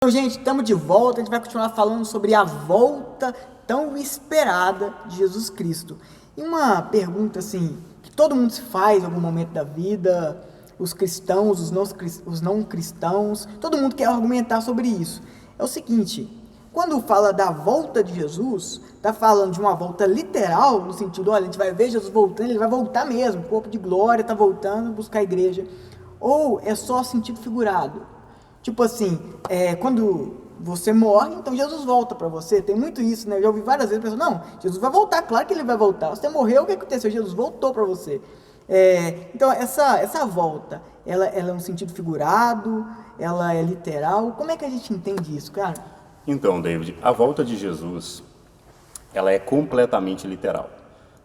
Então, gente, estamos de volta. A gente vai continuar falando sobre a volta tão esperada de Jesus Cristo. E uma pergunta assim que todo mundo se faz em algum momento da vida, os cristãos, os não cristãos, todo mundo quer argumentar sobre isso. É o seguinte: quando fala da volta de Jesus, está falando de uma volta literal, no sentido, olha, a gente vai ver Jesus voltando, ele vai voltar mesmo, o corpo de glória está voltando buscar a igreja, ou é só sentido figurado? Tipo assim, quando você morre, então Jesus volta para você. Tem muito isso, né? Eu já ouvi várias vezes a pessoa, não, Jesus vai voltar, claro que ele vai voltar. Você morreu, o que aconteceu? Jesus voltou para você. Então, essa volta, ela é um sentido figurado, ela é literal. Como é que a gente entende isso, cara? Então, David, a volta de Jesus, ela é completamente literal.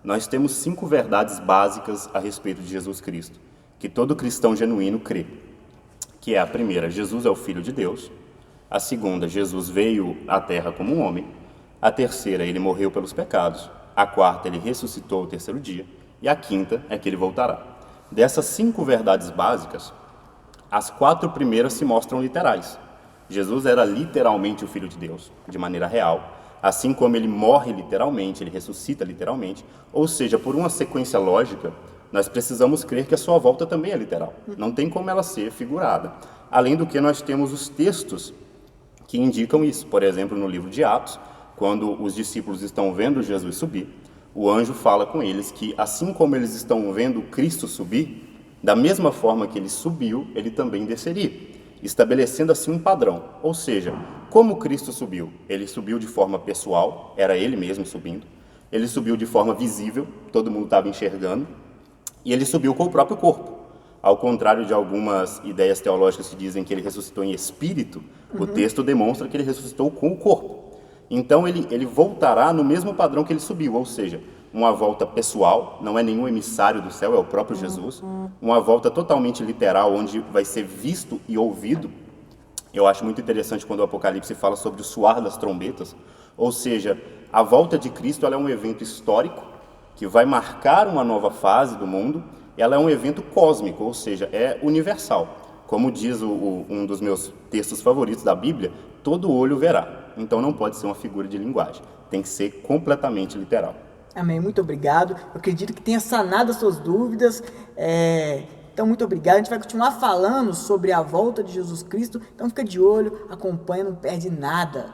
Nós temos 5 verdades básicas a respeito de Jesus Cristo, que todo cristão genuíno crê. Que é a primeira, Jesus é o Filho de Deus. A segunda, Jesus veio à Terra como um homem. A terceira, ele morreu pelos pecados. A quarta, ele ressuscitou ao terceiro dia. E a quinta é que ele voltará. Dessas 5 verdades básicas, as 4 primeiras se mostram literais. Jesus era literalmente o Filho de Deus, de maneira real. Assim como ele morre literalmente, ele ressuscita literalmente. Ou seja, por uma sequência lógica, nós precisamos crer que a sua volta também é literal. Não tem como ela ser figurada. Além do que, nós temos os textos que indicam isso. Por exemplo, no livro de Atos, quando os discípulos estão vendo Jesus subir, o anjo fala com eles que, assim como eles estão vendo Cristo subir, da mesma forma que ele subiu, ele também desceria, estabelecendo assim um padrão. Ou seja, como Cristo subiu? Ele subiu de forma pessoal, era ele mesmo subindo. Ele subiu de forma visível, todo mundo estava enxergando. E ele subiu com o próprio corpo. Ao contrário de algumas ideias teológicas que dizem que ele ressuscitou em espírito, o texto demonstra que ele ressuscitou com o corpo. Então ele voltará no mesmo padrão que ele subiu, ou seja, uma volta pessoal, não é nenhum emissário do céu, é o próprio Jesus. Uma volta totalmente literal, onde vai ser visto e ouvido. Eu acho muito interessante quando o Apocalipse fala sobre o soar das trombetas. Ou seja, a volta de Cristo ela é um evento histórico, que vai marcar uma nova fase do mundo. Ela é um evento cósmico, ou seja, é universal. Como diz um dos meus textos favoritos da Bíblia, todo olho verá. Então não pode ser uma figura de linguagem, tem que ser completamente literal. Amém, muito obrigado. Eu acredito que tenha sanado as suas dúvidas. Então, muito obrigado. A gente vai continuar falando sobre a volta de Jesus Cristo. Então, fica de olho, acompanha, não perde nada.